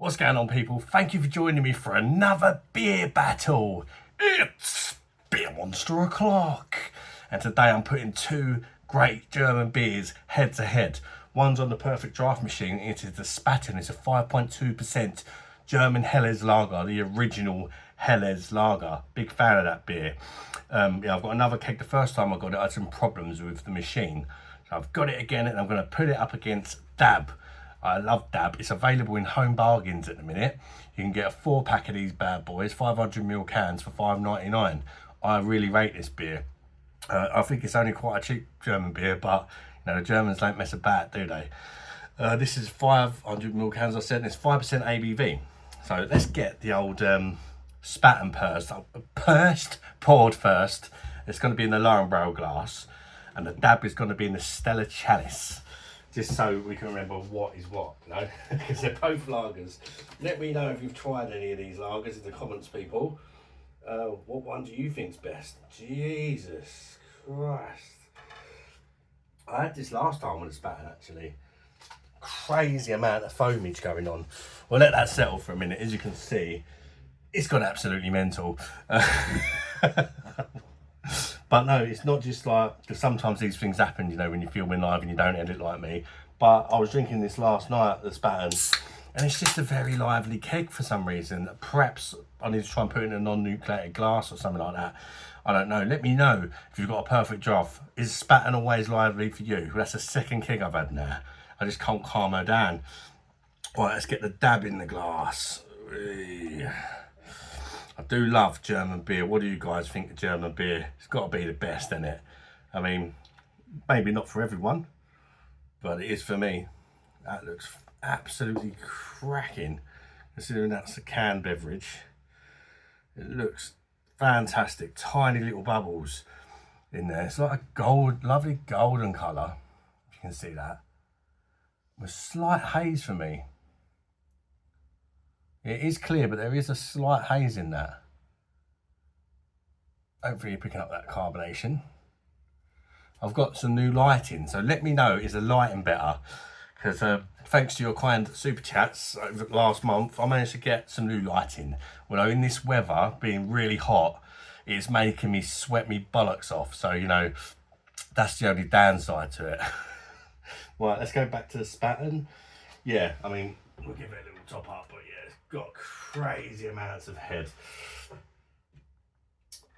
What's going on, people? Thank you for joining me for another beer battle. It's Beer Monster O'Clock. And today I'm putting two great German beers head to head. One's on the perfect draft machine. It is the Spaten. It's a 5.2% German Helles Lager, the original Helles Lager. Big fan of that beer. I've got another keg. The first time I got it, I had some problems with the machine. So I've got it again and I'm going to put it up against Dab. I love Dab. It's available in Home Bargains at the minute. You can get a 4-pack of these bad boys, 500ml cans for £5.99. I really rate this beer. I think it's only quite a cheap German beer, but you know the Germans don't mess about, do they? This is 500ml cans, as I said, and it's 5% ABV. So let's get the old Spaten poured first. It's going to be in the Laurenbrau glass, and the Dab is going to be in the Stella Chalice. Just so we can remember what is what, you know, because they're both lagers. Let me know if you've tried any of these lagers in the comments, people. What one do you think's best? Jesus Christ. I had this last time with a Spaten, actually. Crazy amount of foamage going on. We'll let that settle for a minute. As you can see, it's gone absolutely mental. But no, it's not just like, because sometimes these things happen, you know, when you're filming live and you don't edit like me. But I was drinking this last night at the Spaten, and it's just a very lively keg for some reason. Perhaps I need to try and put it in a non-nucleated glass or something like that. I don't know. Let me know if you've got a perfect draft. Is Spaten always lively for you? That's the second keg I've had now. I just can't calm her down. Right, let's get the Dab in the glass. I do love German beer. What do you guys think of German beer? It's got to be the best, isn't it? I mean, maybe not for everyone, but it is for me. That looks absolutely cracking, considering that's a canned beverage. It looks fantastic. Tiny little bubbles in there. It's like a lovely golden colour. You can see that. With slight haze for me. It is clear, but there is a slight haze in that. Hopefully you're picking up that carbonation. I've got some new lighting, so let me know, is the lighting better? Because thanks to your kind super chats over the last month, I managed to get some new lighting. Well, in this weather, being really hot, it's making me sweat me bollocks off. So, you know, that's the only downside to it. Right, let's go back to the Spaten. Yeah, I mean, we'll give it a little top up, but yeah, it's got crazy amounts of head.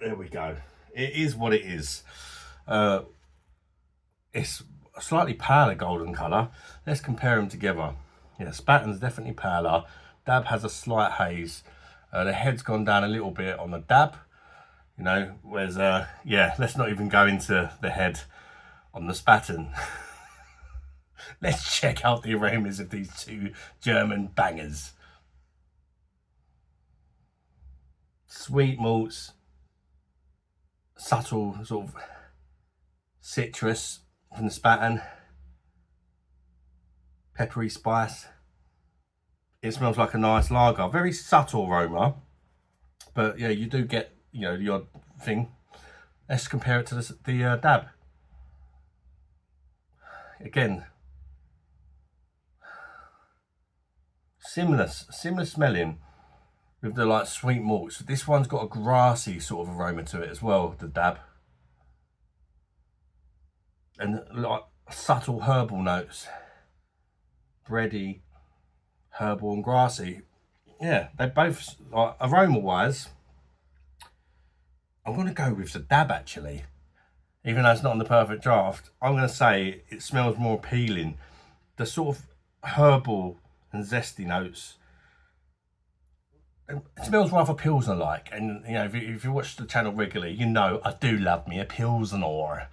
There we go. It is what it is. It's a slightly paler golden colour. Let's compare them together. Yeah, Spaten's definitely paler. Dab has a slight haze. The head's gone down a little bit on the Dab. You know, whereas, yeah, let's not even go into the head on the Spaten. Let's check out the aromas of these two German bangers. Sweet malts, subtle sort of citrus from the Spaten, peppery spice. It smells like a nice lager, very subtle aroma, but yeah, you do get, you know, the odd thing. Let's compare it to the Dab. Again, similar smelling with the like sweet malts. This one's got a grassy sort of aroma to it as well, the Dab, and like subtle herbal notes, bready, herbal and grassy. Yeah, they both, like, aroma wise, I'm going to go with the Dab actually, even though it's not on the perfect draft. I'm going to say it smells more appealing. The sort of herbal and zesty notes, it smells rather Pilsner-like, and you know, if you watch the channel regularly, you know I do love me a Pilsner.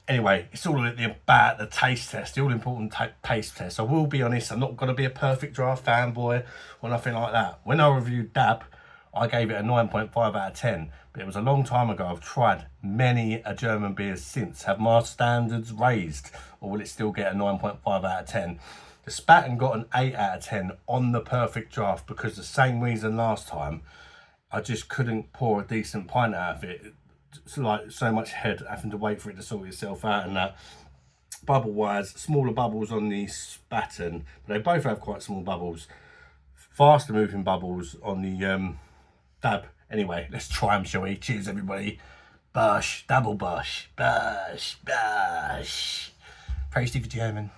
Anyway, it's all about the taste test, the all-important taste test. I will be honest, I'm not going to be a perfect draft fanboy or nothing like that. When I reviewed Dab, I gave it a 9.5 out of 10, but it was a long time ago. I've tried many German beers since. Have my standards raised, or will it still get a 9.5 out of 10? The Spaten got an 8 out of 10 on the perfect draft because the same reason last time, I just couldn't pour a decent pint out of it. It's like so much head, having to wait for it to sort itself out and that. Bubble wise, smaller bubbles on the Spaten, but they both have quite small bubbles. faster moving bubbles on the dab. Anyway, let's try them, shall we? Cheers, everybody. Bosh, double bosh, bosh, bosh. Praise for German.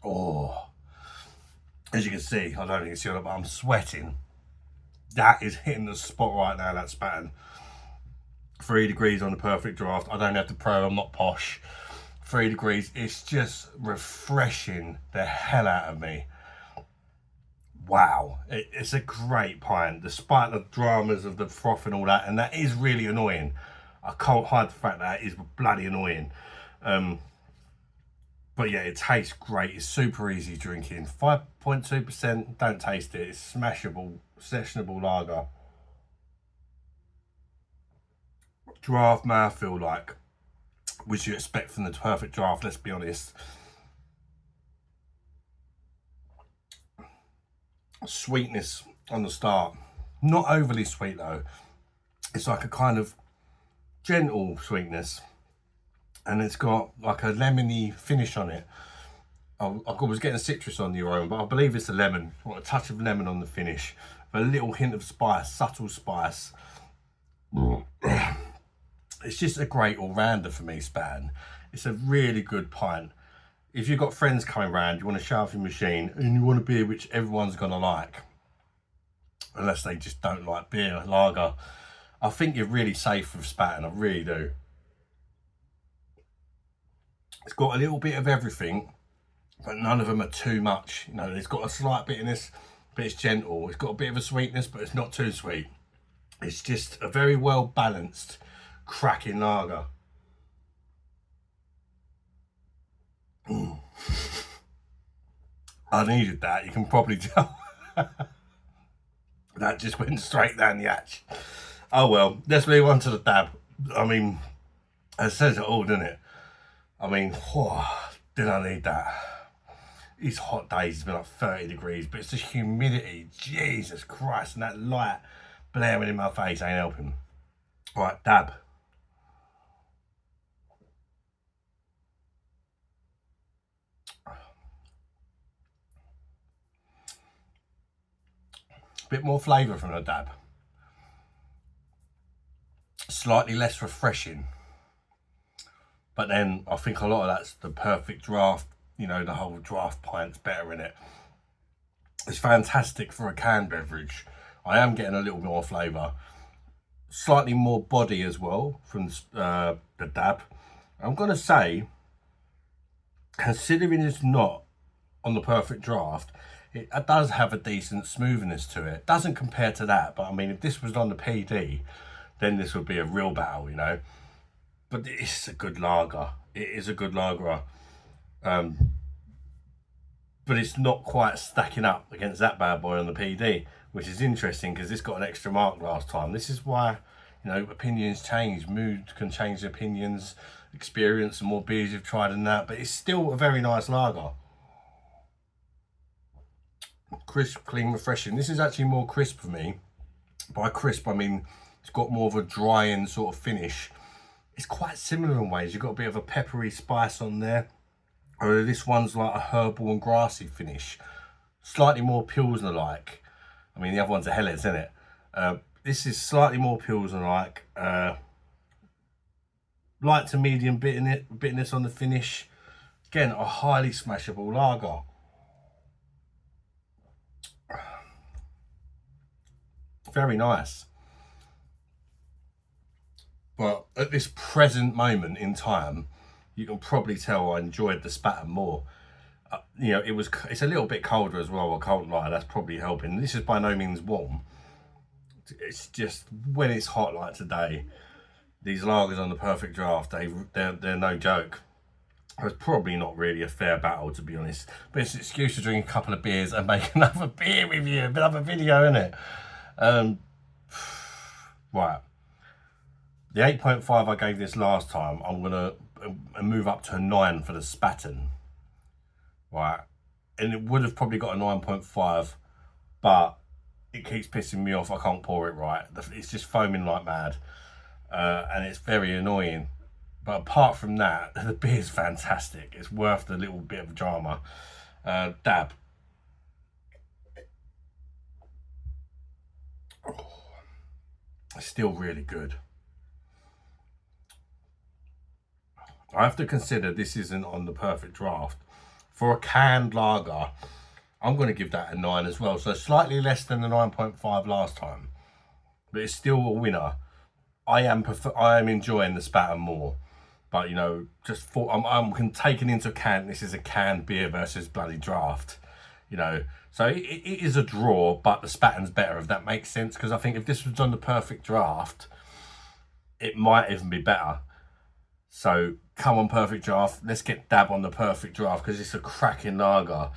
Oh, as you can see, I don't know if you can see it, but I'm sweating. That is hitting the spot right now, that Spaten. 3 degrees on the perfect draft. I don't have the pro, I'm not posh. 3 degrees, it's just refreshing the hell out of me. Wow, it's a great pint, despite the dramas of the froth and all that, and that is really annoying. I can't hide the fact that it is bloody annoying. But yeah, it tastes great. It's super easy drinking. 5.2%, don't taste it. It's smashable, sessionable lager. Draft mouthfeel like, which you expect from the perfect draft, let's be honest. Sweetness on the start. Not overly sweet though. It's like a kind of gentle sweetness. And it's got like a lemony finish on it. I was getting citrus on the aroma, but I believe it's a lemon, or a touch of lemon on the finish. But a little hint of spice, subtle spice. It's just a great all-rounder for me, Spaten. It's a really good pint. If you've got friends coming around, you want to show off your machine, and you want a beer which everyone's going to like, unless they just don't like beer, lager, I think you're really safe with Spaten, I really do. It's got a little bit of everything, but none of them are too much. You know, it's got a slight bitterness, but it's gentle. It's got a bit of a sweetness, but it's not too sweet. It's just a very well balanced, cracking lager. I needed that, you can probably tell. That just went straight down the hatch. Oh well, let's move on to the dab. I mean, it says it all, doesn't it? I mean, did I need that? These hot days, it's been like 30 degrees, but it's the humidity, Jesus Christ, and that light blaring in my face ain't helping. All right, dab. Bit more flavour from the dab. Slightly less refreshing. But then I think a lot of that's the perfect draft, you know, the whole draft pint's better in it. It's fantastic for a canned beverage. I am getting a little more flavour. Slightly more body as well from the dab. I'm going to say, considering it's not on the perfect draft, it does have a decent smoothness to it. Doesn't compare to that, but I mean, if this was on the PD, then this would be a real battle, you know. But it's a good lager. It is a good lager. But it's not quite stacking up against that bad boy on the PD, which is interesting because this got an extra mark last time. This is why, you know, opinions change. Mood can change opinions, experience, and more beers you've tried than that. But it's still a very nice lager. Crisp, clean, refreshing. This is actually more crisp for me. By crisp, I mean it's got more of a drying sort of finish. It's quite similar in ways. You've got a bit of a peppery spice on there. Or this one's like a herbal and grassy finish. Slightly more Pilsner-like. I mean, the other one's a Helles, isn't it? This is slightly more Pilsner-like. Light to medium bitterness on the finish. Again, a highly smashable lager. Very nice. But at this present moment in time, you can probably tell I enjoyed the Spaten more. You know, it's a little bit colder as well, I can't lie, that's probably helping. This is by no means warm. It's just, when it's hot like today, these lagers on the perfect draft, they're no joke. It's probably not really a fair battle, to be honest. But it's an excuse to drink a couple of beers and make another beer review, another video, innit? Right. The 8.5 I gave this last time, I'm going to move up to a 9 for the Spaten. Right. And it would have probably got a 9.5, but it keeps pissing me off. I can't pour it right. It's just foaming like mad. And it's very annoying. But apart from that, the beer's fantastic. It's worth the little bit of drama. Dab. Oh, it's still really good. I have to consider this isn't on the perfect draft. For a canned lager, I'm going to give that a 9 as well. So slightly less than the 9.5 last time. But it's still a winner. I am enjoying the Spaten more. But, you know, I'm taking into account this is a canned beer versus bloody draft. You know, so it is a draw, but the Spaten's better, if that makes sense. Because I think if this was on the perfect draft, it might even be better. So come on, perfect draft. Let's get Dab on the perfect draft because it's a cracking lager.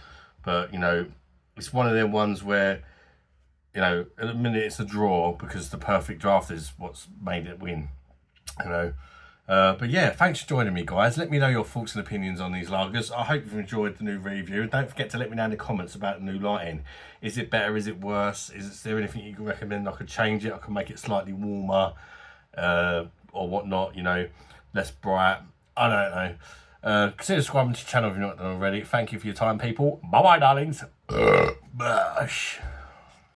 But, you know, it's one of them ones where, you know, at the minute it's a draw because the perfect draft is what's made it win. You know. But yeah, thanks for joining me, guys. Let me know your thoughts and opinions on these lagers. I hope you've enjoyed the new review. Don't forget to let me know in the comments about the new lighting. Is it better? Is it worse? Is there anything you can recommend? I could change it. I could make it slightly warmer or whatnot, you know, less bright. I don't know. Consider subscribing to the channel if you're not done already. Thank you for your time, people. Bye-bye, darlings. Bush.